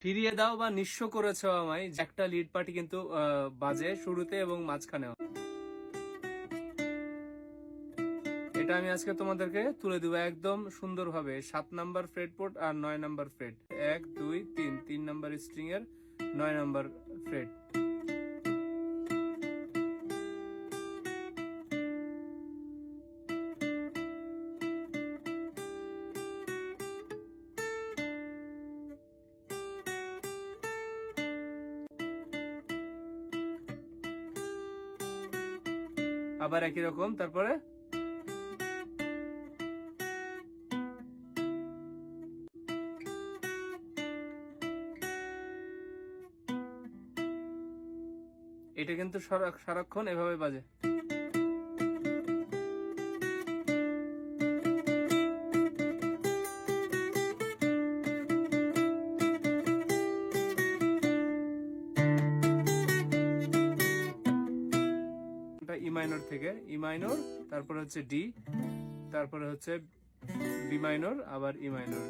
ফিরিয়ে দাও বা নিঃস্ব করেছো আমায়, একটা লিড পার্টি কিন্তু বাজে শুরুতে এবং মাঝখানেও। এটা আমি আজকে তোমাদেরকে তুলে দেবো একদম সুন্দরভাবে। 7 নাম্বার ফ্রেটবোর্ড আর 9 নাম্বার ফ্রেট, 1 2 3, 3 নাম্বার স্ট্রিং এর 9 নাম্বার ফ্রেট। আবার একই রকম, তারপরে এটা কিন্তু সারাক্ষণ এভাবে বাজে। ই মাইনর থেকে, ই মাইনর, তারপরে হচ্ছে ডি, তারপরে হচ্ছে বি মাইনর, আবার ই মাইনর।